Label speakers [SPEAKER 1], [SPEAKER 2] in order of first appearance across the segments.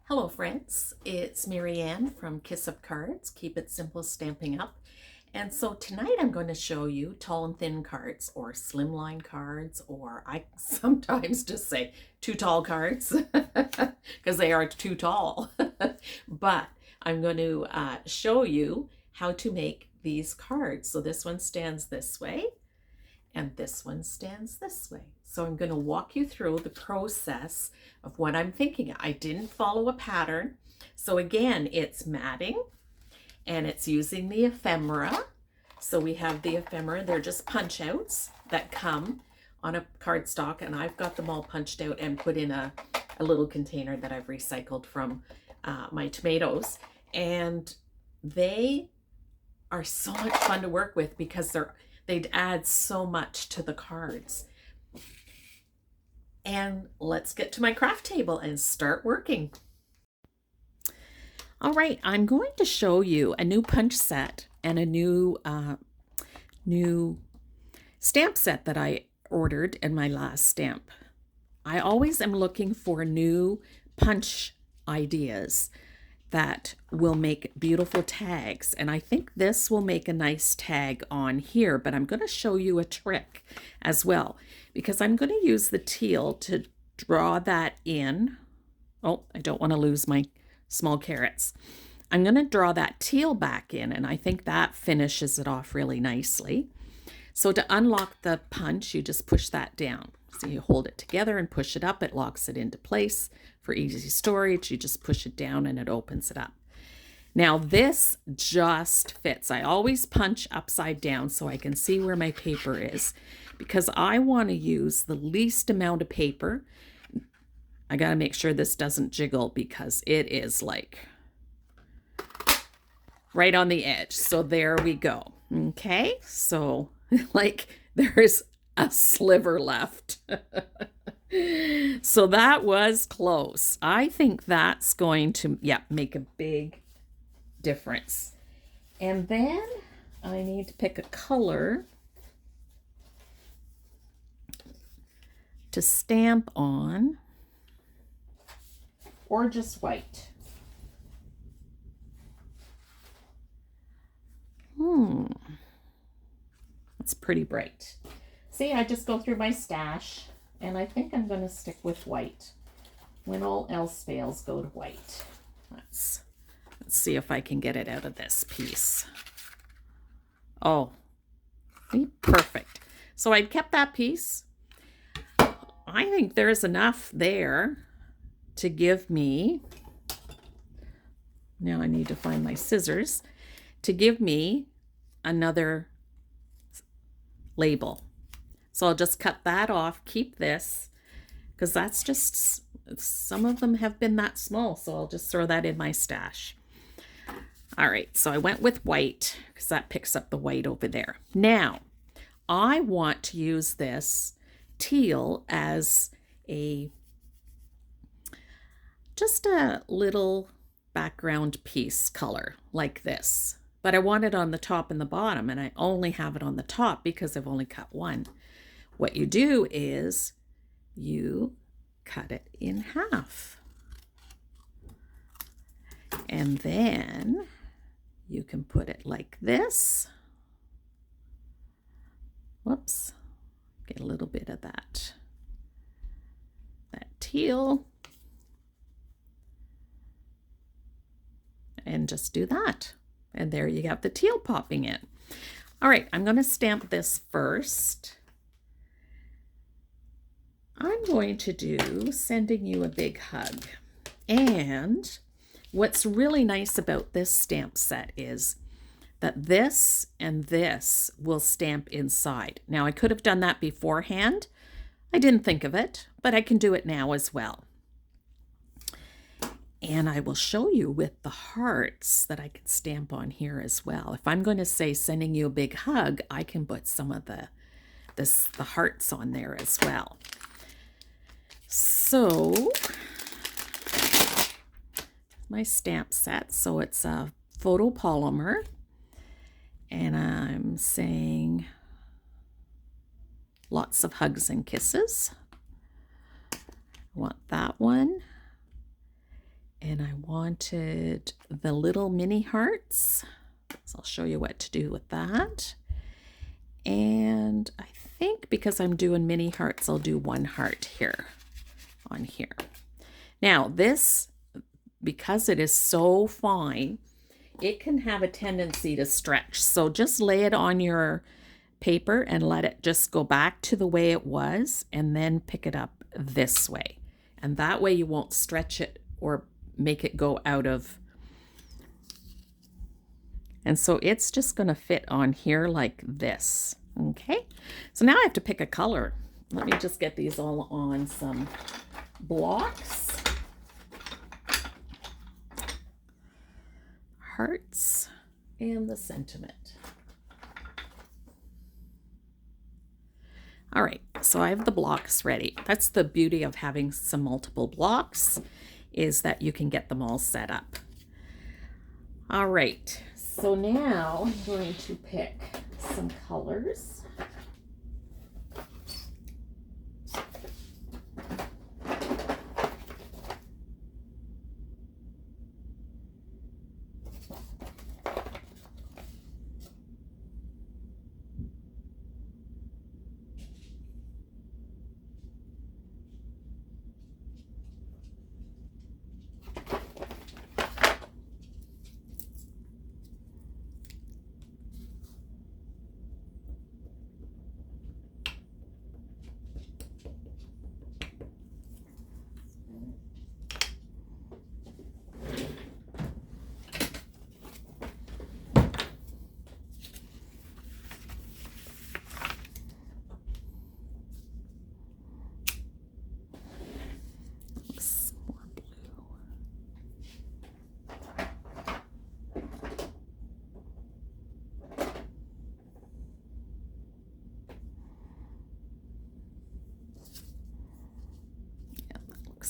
[SPEAKER 1] Hello friends, it's Marianne from Kiss Up Cards, Keep It Simple Stamping Up. And so tonight I'm going to show you tall and thin cards or slimline cards, or I sometimes just say too tall cards because they are too tall. But I'm going to show you how to make these cards. So this one stands this way and this one stands this way. So I'm going to walk you through the process of what I'm thinking. I didn't follow a pattern. So again, it's matting and it's using the ephemera. So we have the ephemera. They're just punch outs that come on a cardstock, and I've got them all punched out and put in a little container that I've recycled from my tomatoes. And they are so much fun to work with because they'd add so much to the cards. And let's get to my craft table and start working. All right, I'm going to show you a new punch set and a new stamp set that I ordered in my last stamp. I always am looking for new punch ideas that will make beautiful tags. And I think this will make a nice tag on here, but I'm going to show you a trick as well, because I'm going to use the teal to draw that in. Oh, I don't want to lose my small carrots. I'm going to draw that teal back in, and I think that finishes it off really nicely. So to unlock the punch, you just push that down. So you hold it together and push it up. It locks it into place for easy storage. You just push it down and it opens it up. Now this just fits. I always punch upside down so I can see where my paper is, because I want to use the least amount of paper. I got to make sure this doesn't jiggle because it is like right on the edge. So there we go. Okay, so like there's a sliver left. So that was close. I think that's going to, make a big difference. And then I need to pick a color to stamp on, or just white. It's pretty bright. See, I just go through my stash, and I think I'm going to stick with white. When all else fails, go to white. Let's see if I can get it out of this piece. Oh, perfect. So I kept that piece. I think there's enough there to give me, now I need to find my scissors, to give me another label. So I'll just cut that off, keep this, because that's just, some of them have been that small, so I'll just throw that in my stash. All right, so I went with white because that picks up the white over there. Now, I want to use this teal as just a little background piece color like this. But I want it on the top and the bottom, and I only have it on the top because I've only cut one. What you do is you cut it in half. And then you can put it like this. Whoops, get a little bit of that teal. And just do that. And there you have the teal popping in. All right, I'm going to stamp this first. I'm going to do Sending You a Big Hug. And what's really nice about this stamp set is that this and this will stamp inside. Now, I could have done that beforehand. I didn't think of it, but I can do it now as well. And I will show you with the hearts that I can stamp on here as well. If I'm going to say Sending You a Big Hug, I can put some of the hearts on there as well. So my stamp set, so it's a photopolymer, and I'm saying lots of hugs and kisses. I want that one. and I wanted the little mini hearts. So I'll show you what to do with that. And I think because I'm doing mini hearts, I'll do one heart here on here. Now this, because it is so fine, it can have a tendency to stretch. So just lay it on your paper and let it just go back to the way it was, and then pick it up this way. And that way you won't stretch it or make it go out of. And so it's just going to fit on here like this. Okay, so now I have to pick a color. Let me just get these all on some blocks. Hearts and the sentiment. All right, so I have the blocks ready. That's the beauty of having some multiple blocks, is that you can get them all set up. All right, so now I'm going to pick some colors.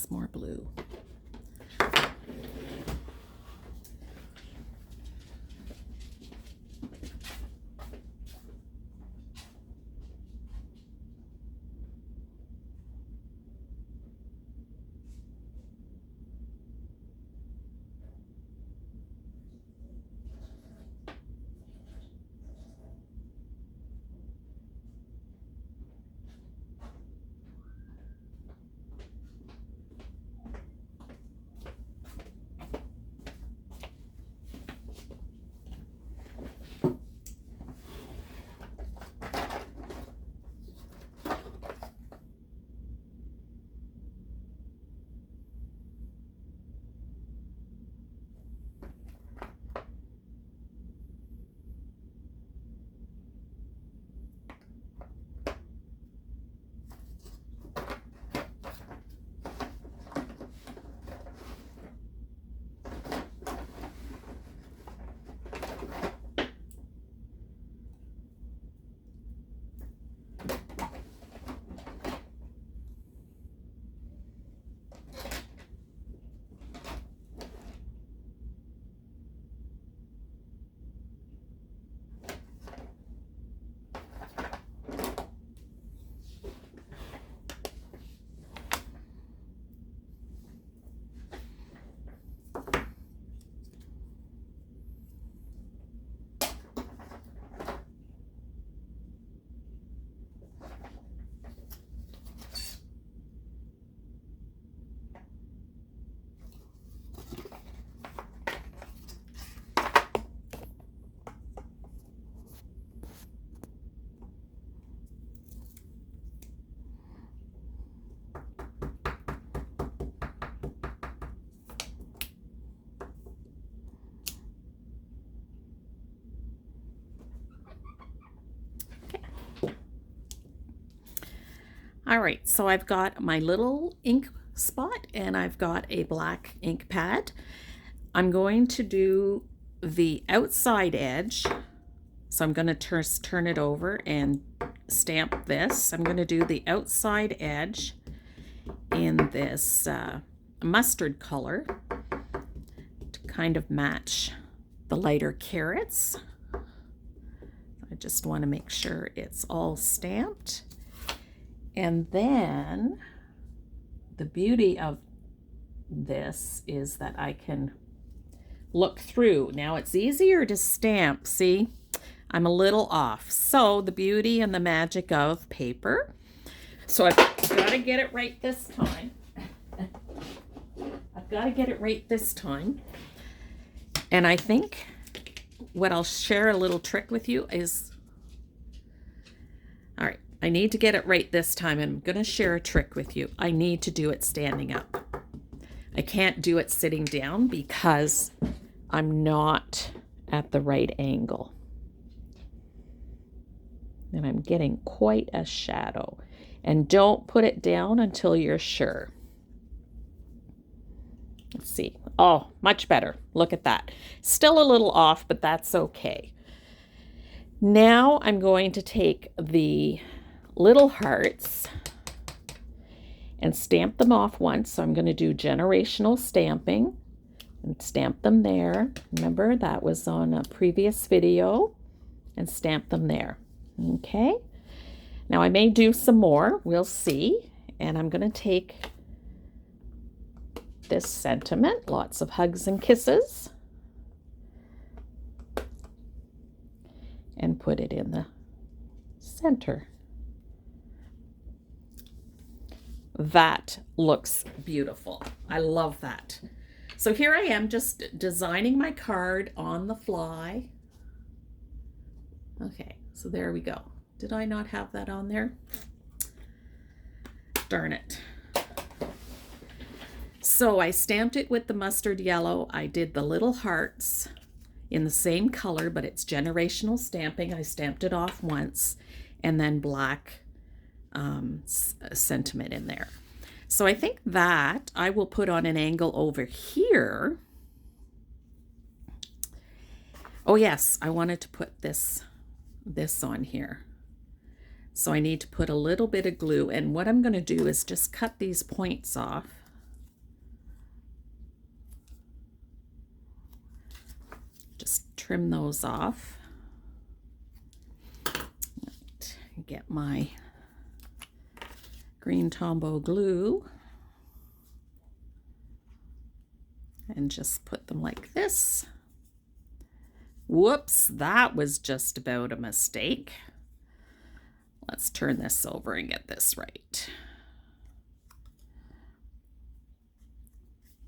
[SPEAKER 1] More blue. All right, so I've got my little ink spot and I've got a black ink pad. I'm going to do the outside edge. So I'm going to turn it over and stamp this. I'm going to do the outside edge in this mustard color to kind of match the lighter carrots. I just want to make sure it's all stamped. And then the beauty of this is that I can look through. Now it's easier to stamp, see? I'm a little off. So the beauty and the magic of paper. So I've got to get it right this time. I've got to get it right this time. And I think what I'll share a little trick with you is, all right, I need to get it right this time, and I'm going to share a trick with you. I need to do it standing up. I can't do it sitting down because I'm not at the right angle. And I'm getting quite a shadow. And don't put it down until you're sure. Let's see. Oh, much better. Look at that. Still a little off, but that's okay. Now I'm going to take the little hearts and stamp them off once. So I'm going to do generational stamping and stamp them there. Remember, that was on a previous video, and stamp them there. Okay. Now I may do some more. We'll see. And I'm going to take this sentiment, lots of hugs and kisses, and put it in the center. That looks beautiful. I love that. So here I am just designing my card on the fly. Okay, so there we go. Did I not have that on there? Darn it. So I stamped it with the mustard yellow. I did the little hearts in the same color, but it's generational stamping. I stamped it off once, and then black sentiment in there. So I think that I will put on an angle over here. Oh yes, I wanted to put this on here. So I need to put a little bit of glue, and what I'm going to do is just cut these points off. Just trim those off. Right. Get my green Tombow glue and just put them like this. Whoops, that was just about a mistake. Let's turn this over and get this right.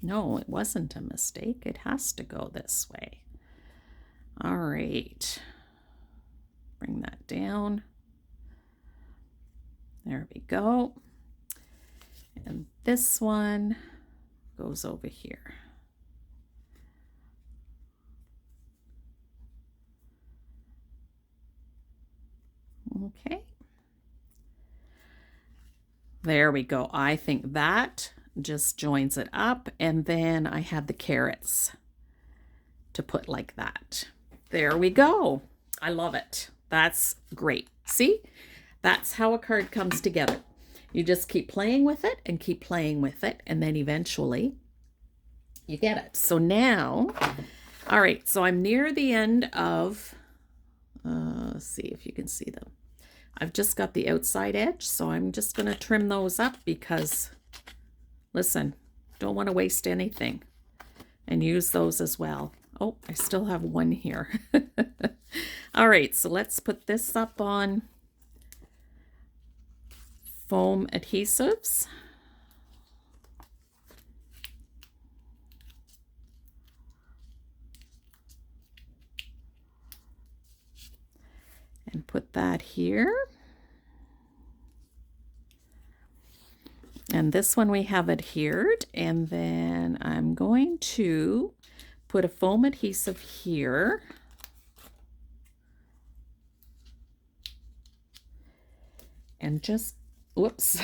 [SPEAKER 1] No, it wasn't a mistake. It has to go this way. All right. Bring that down. There we go. And this one goes over here. Okay. There we go. I think that just joins it up. And then I had the carrots to put like that. There we go. I love it. That's great. See? That's how a card comes together. You just keep playing with it and keep playing with it, and then eventually you get it. So now, all right, so I'm near the end of, let's see if you can see them. I've just got the outside edge, so I'm just going to trim those up because, listen, don't want to waste anything, and use those as well. Oh, I still have one here. All right, so let's put this up on foam adhesives. And put that here. And this one we have adhered, and then I'm going to put a foam adhesive here. And just, whoops,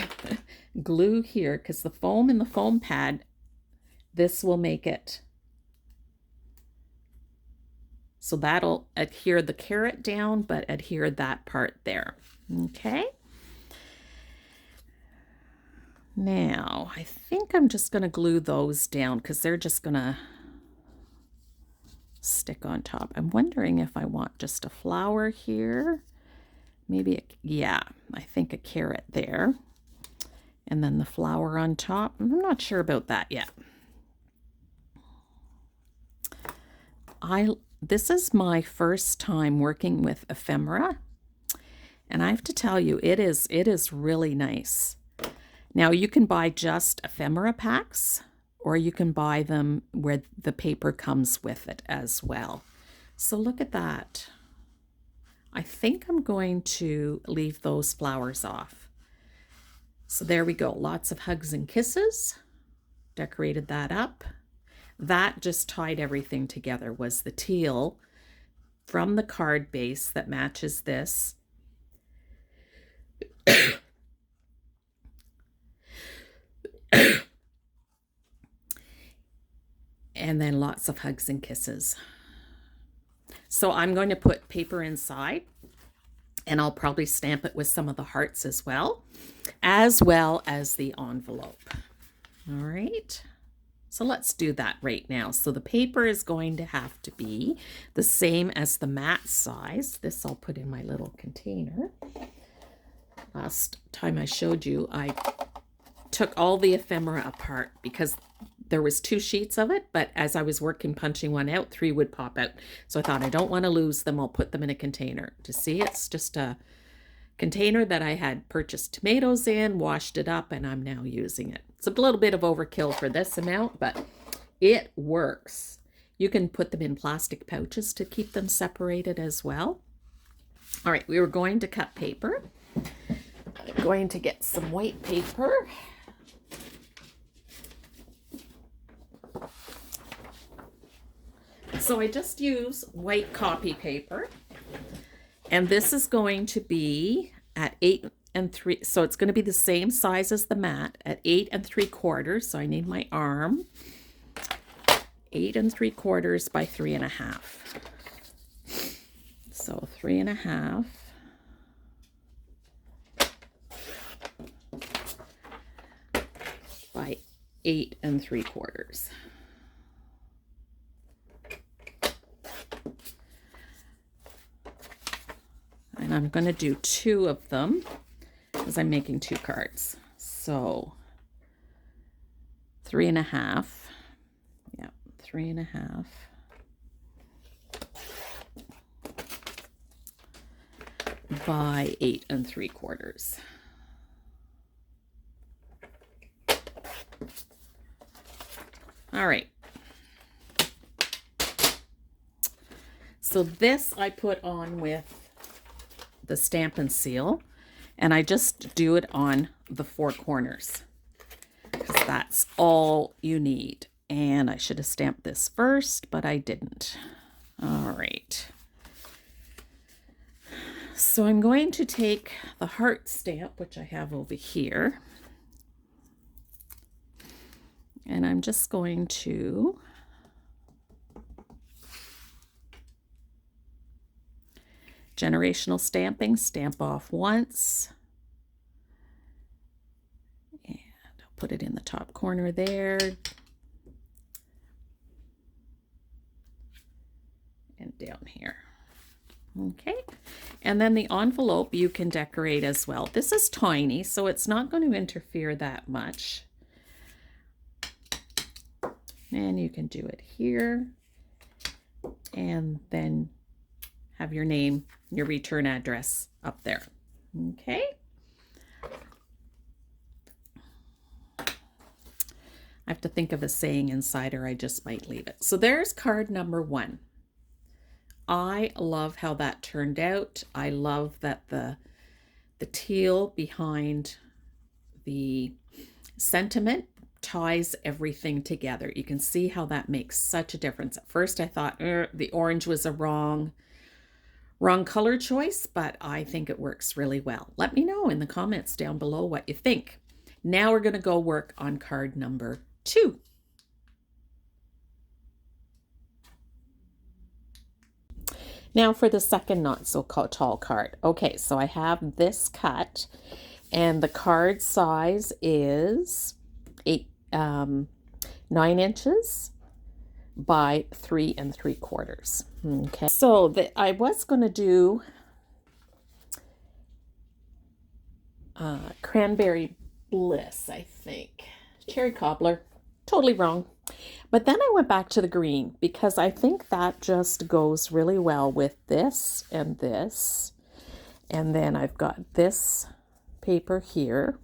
[SPEAKER 1] glue here, because the foam in the foam pad, this will make it. So that'll adhere the carrot down, but adhere that part there. Okay. Now, I think I'm just going to glue those down because they're just going to stick on top. I'm wondering if I want just a flower here. Maybe, yeah, I think a carrot there. And then the flower on top. I'm not sure about that yet. This is my first time working with ephemera, and I have to tell you, it is really nice. Now you can buy just ephemera packs, or you can buy them where the paper comes with it as well. So look at that. I think I'm going to leave those flowers off. So there we go. Lots of hugs and kisses. Decorated that up. That just tied everything together, was the teal from the card base that matches this. And then lots of hugs and kisses. So I'm going to put paper inside, and I'll probably stamp it with some of the hearts as well as the envelope. All right. So let's do that right now. So the paper is going to have to be the same as the mat size. This I'll put in my little container. Last time I showed you, I took all the ephemera apart because there was 2 sheets of it, but as I was working punching one out, 3 would pop out. So I thought, I don't want to lose them. I'll put them in a container. To see, it's just a container that I had purchased tomatoes in, washed it up, and I'm now using it. It's a little bit of overkill for this amount, but it works. You can put them in plastic pouches to keep them separated as well. All right, we were going to cut paper. I'm going to get some white paper. So I just use white copy paper, and this is going to be at 8 3/4. So it's going to be the same size as the mat at 8 3/4. So I need my arm. 8 3/4 by 3.5. So 3.5 by 8 3/4. And I'm going to do 2 of them because I'm making 2 cards. So 3.5. Yeah, 3.5 by 8 3/4. All right. So this I put on with the Stampin' Seal, and I just do it on the 4 corners because that's all you need. And I should have stamped this first, but I didn't. All right. So I'm going to take the heart stamp, which I have over here, and I'm just going to generational stamping, stamp off once, and I'll put it in the top corner there, and down here. Okay, and then the envelope you can decorate as well. This is tiny, so it's not going to interfere that much. And you can do it here, and then have your name, your return address up there. Okay. I have to think of a saying inside, or I just might leave it. So there's card number 1. I love how that turned out. I love that the teal behind the sentiment ties everything together. You can see how that makes such a difference. At first I thought the orange was a wrong color choice, but I think it works really well. Let me know in the comments down below what you think. Now we're going to go work on card number 2. Now for the second not so tall card. Okay, so I have this cut, and the card size is 9 inches by 3 3/4. Okay, so I was going to do cranberry bliss, I think. Cherry cobbler. Totally wrong. But then I went back to the green because I think that just goes really well with this and this. And then I've got this paper here.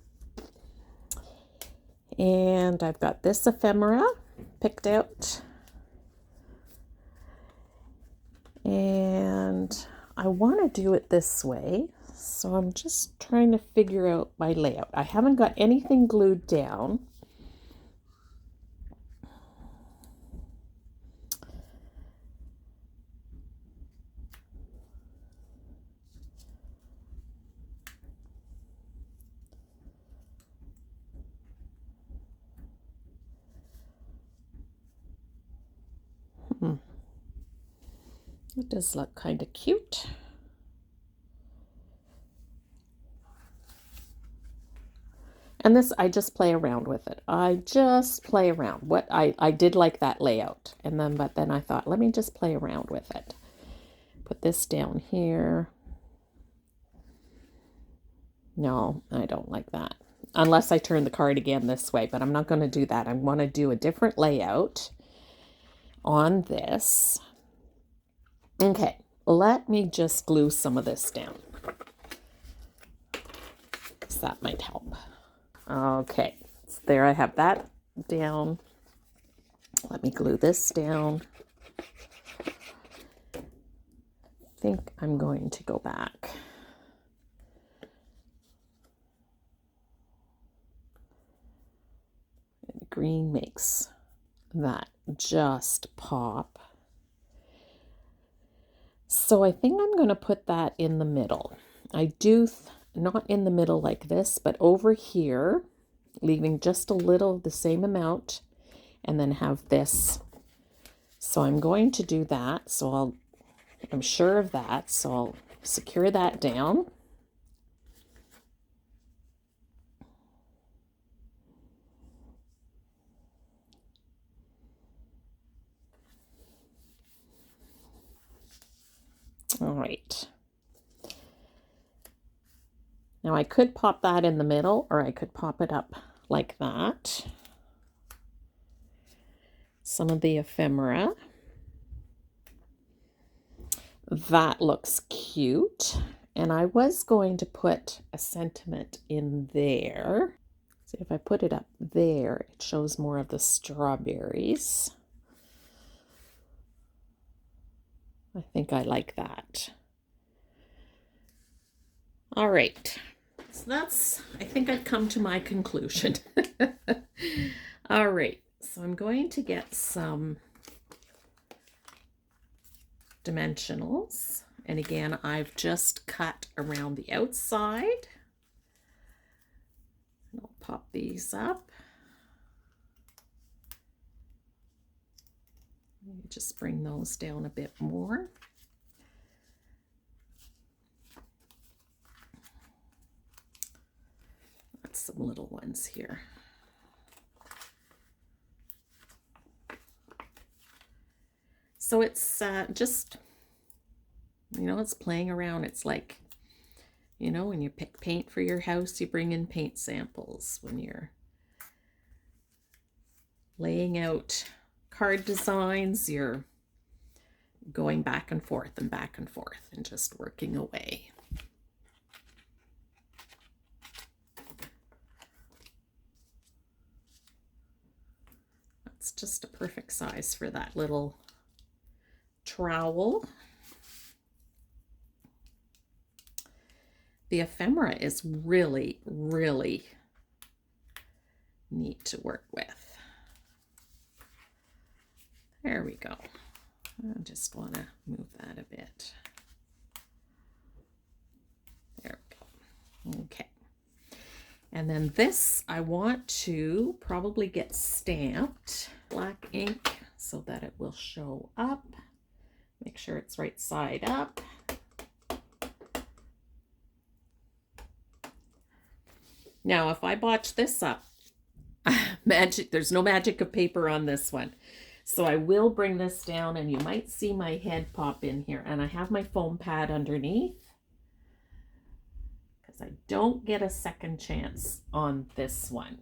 [SPEAKER 1] And I've got this ephemera picked out. And I want to do it this way. So I'm just trying to figure out my layout. I haven't got anything glued down. It does look kind of cute. And this, I just play around with it. I just play around. I did like that layout. But then I thought, let me just play around with it. Put this down here. No, I don't like that. Unless I turn the card again this way, but I'm not going to do that. I want to do a different layout on this. Okay, let me just glue some of this down. So that might help. Okay, so there I have that down. Let me glue this down. I think I'm going to go back. And green makes that just pop. So I think I'm going to put that in the middle. I do, not in the middle like this, but over here, leaving just a little of the same amount, and then have this. So I'm going to do that. So I'm sure of that. So I'll secure that down. All right. Now I could pop that in the middle, or I could pop it up like that. Some of the ephemera. That looks cute. And I was going to put a sentiment in there. See, if I put it up there, it shows more of the strawberries. I think I like that. All right. So I think I've come to my conclusion. All right. So I'm going to get some dimensionals. And again, I've just cut around the outside. I'll pop these up. Just bring those down a bit more. That's some little ones here. So it's just, it's playing around. It's like, when you pick paint for your house, you bring in paint samples. When you're laying out card designs, you're going back and forth and just working away. That's just a perfect size for that little trowel. The ephemera is really, really neat to work with. There we go. I just want to move that a bit. There we go. Okay. And then this, I want to probably get stamped black ink so that it will show up. Make sure it's right side up. Now, if I botch this up, there's no magic of paper on this one. So I will bring this down and you might see my head pop in here. And I have my foam pad underneath because I don't get a second chance on this one.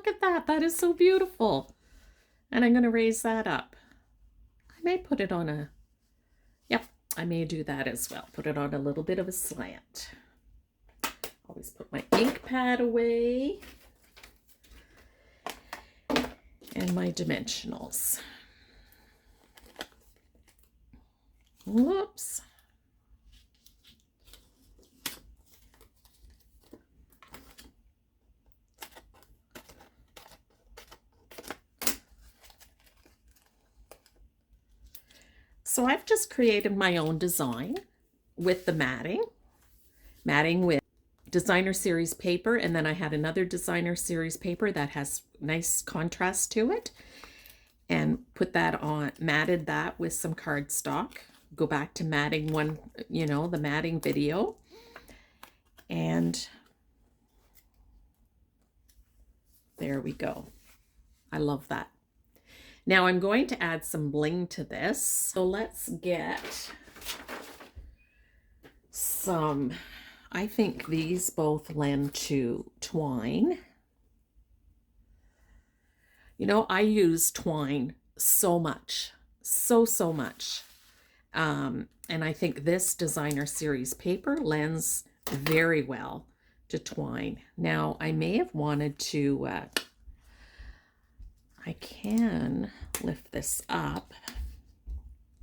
[SPEAKER 1] look at that. That is so beautiful. And I'm going to raise that up. I may put it on a, yep, I may do that as well. Put it on a little bit of a slant. Always put my ink pad away. And my dimensionals. Whoops. So I've just created my own design with the matting with designer series paper, and then I had another designer series paper that has nice contrast to it, and put that on, matted that with some cardstock. Go back to matting one, you know, the matting video, and there we go. I love that. Now I'm going to add some bling to this. So let's get some, I think these both lend to twine. You know, I use twine so much, so much. And I think this designer series paper lends very well to twine. Now I may have wanted to, I can lift this up,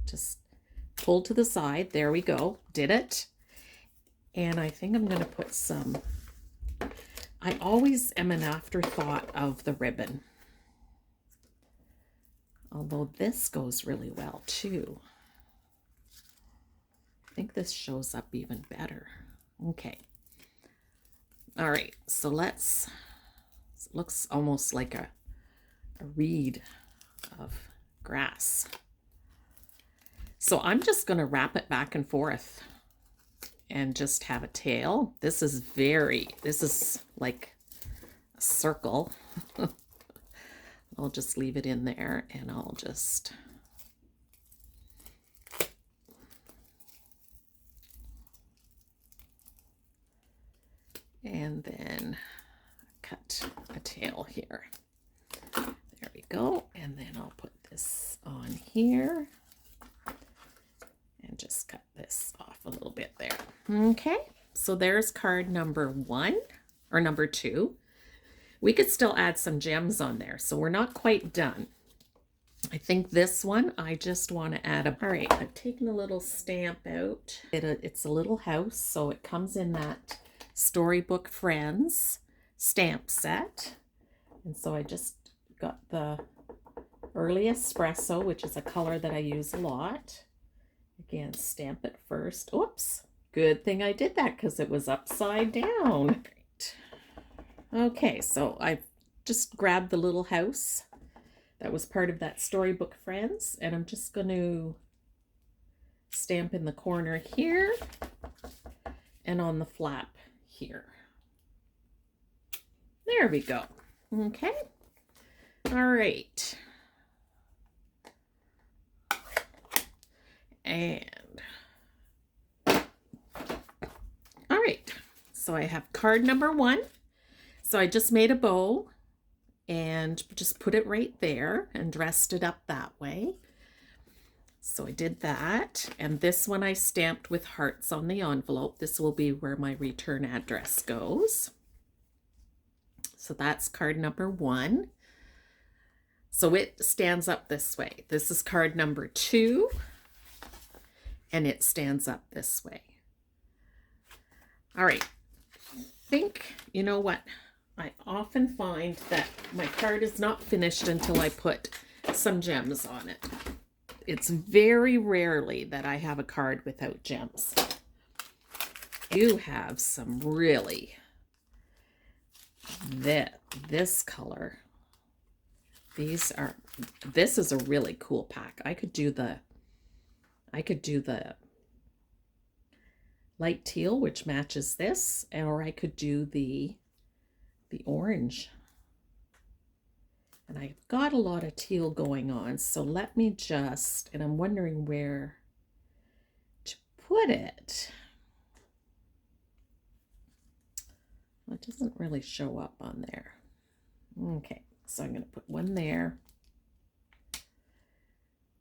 [SPEAKER 1] just pull to the side. There we go, did it. And I think I'm going to put some, I always am an afterthought of the ribbon. Although this goes really well too. I think this shows up even better. Okay. All right, so let's, it looks almost like a reed of grass. So I'm just going to wrap it back and forth and just have a tail. This is like a circle. I'll just leave it in there, and I'll just and then cut a tail here. There we go. And then I'll put this on here and just cut this off a little bit there. Okay, so there's card number 1 or number 2. We could still add some gems on there, so we're not quite done. I think this one, I just want to add a, all right, I've taken a little stamp out. It's a little house, so it comes in that Storybook Friends stamp set. And so I just got the Early Espresso, which is a color that I use a lot. Again, stamp it first. Oops, good thing I did that because it was upside down. Right. Okay, so I just grabbed the little house that was part of that Storybook Friends, and I'm just going to stamp in the corner here and on the flap here. There we go. Okay. All right. And all right. So I have card number 1. So I just made a bow and just put it right there and dressed it up that way. So I did that. And this one I stamped with hearts on the envelope. This will be where my return address goes. So that's card number 1. So it stands up this way. This is card number 2. And it stands up this way. All right. I think, you know what? I often find that my card is not finished until I put some gems on it. It's very rarely that I have a card without gems. I do have some really, this color. This is a really cool pack. I could do the light teal, which matches this, or I could do the orange. And I've got a lot of teal going on, so let me just, and I'm wondering where to put it. Well, it doesn't really show up on there. Okay, so I'm going to put one there,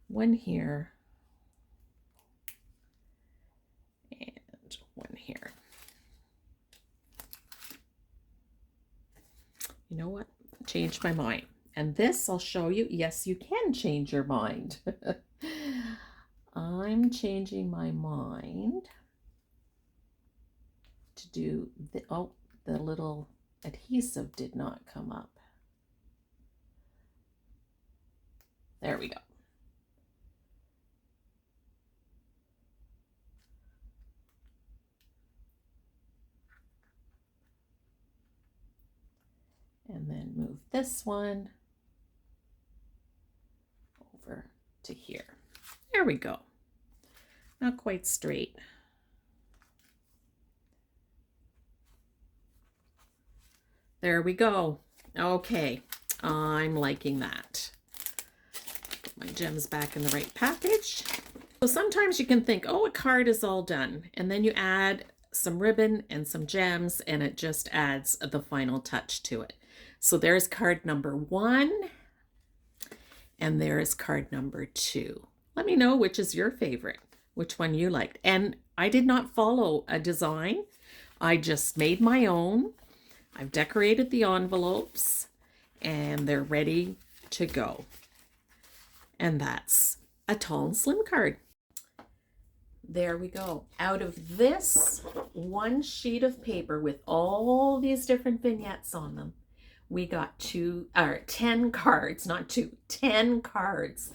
[SPEAKER 1] one here, and one here. You know what? Changed my mind. And this I'll show you. Yes, you can change your mind. I'm changing my mind to do the, oh, the little adhesive did not come up. There we go. And then move this one over to here. There we go. Not quite straight. There we go. Okay, I'm liking that. Put my gems back in the right package. So sometimes you can think, oh, a card is all done. And then you add some ribbon and some gems and it just adds the final touch to it. So there's card number 1 and there's card number 2. Let me know which is your favorite, which one you liked. And I did not follow a design. I just made my own. I've decorated the envelopes and they're ready to go. And that's a tall and slim card. There we go. Out of this one sheet of paper with all these different vignettes on them, we got 10 cards, not 2, 10 cards.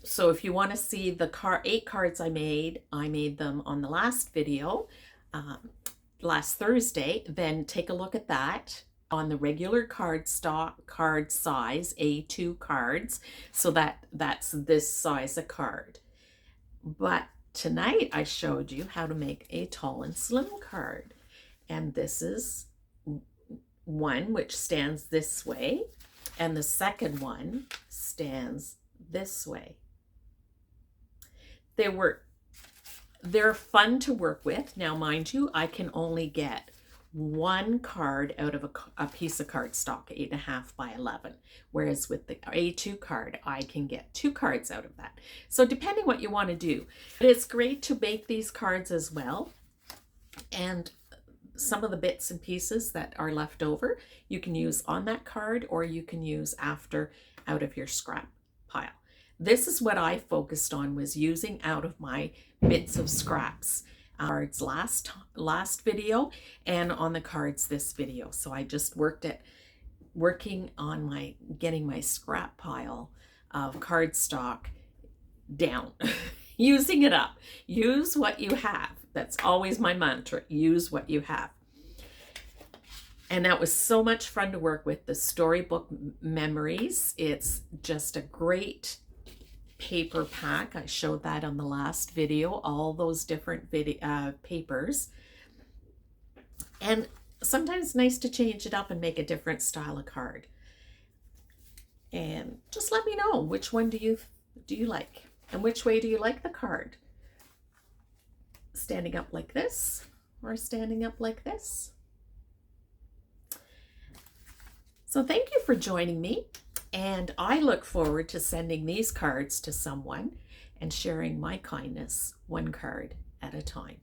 [SPEAKER 1] So if you want to see the 8 cards I made them on the last video, last Thursday, then take a look at that on the regular card size, A2 cards. So that's this size of card. But tonight I showed you how to make a tall and slim card. And this is one which stands this way, and the second one stands this way. They're fun to work with. Now, mind you, I can only get one card out of a piece of cardstock, 8.5 by 11. Whereas with the A2 card, I can get 2 cards out of that. So depending what you want to do. But it's great to bake these cards as well. And some of the bits and pieces that are left over, you can use on that card or you can use after out of your scrap pile. This is what I focused on, was using out of my bits of scraps. Cards last video and on the cards this video. So I just working on getting my scrap pile of cardstock down, using it up. Use what you have. That's always my mantra. Use what you have. And that was so much fun to work with. The Storybook Memories. It's just a great paper pack. I showed that on the last video, all those different papers. And sometimes it's nice to change it up and make a different style of card. And just let me know, which one do you like? And which way do you like the card? Standing up like this or standing up like this? So thank you for joining me. And I look forward to sending these cards to someone and sharing my kindness one card at a time.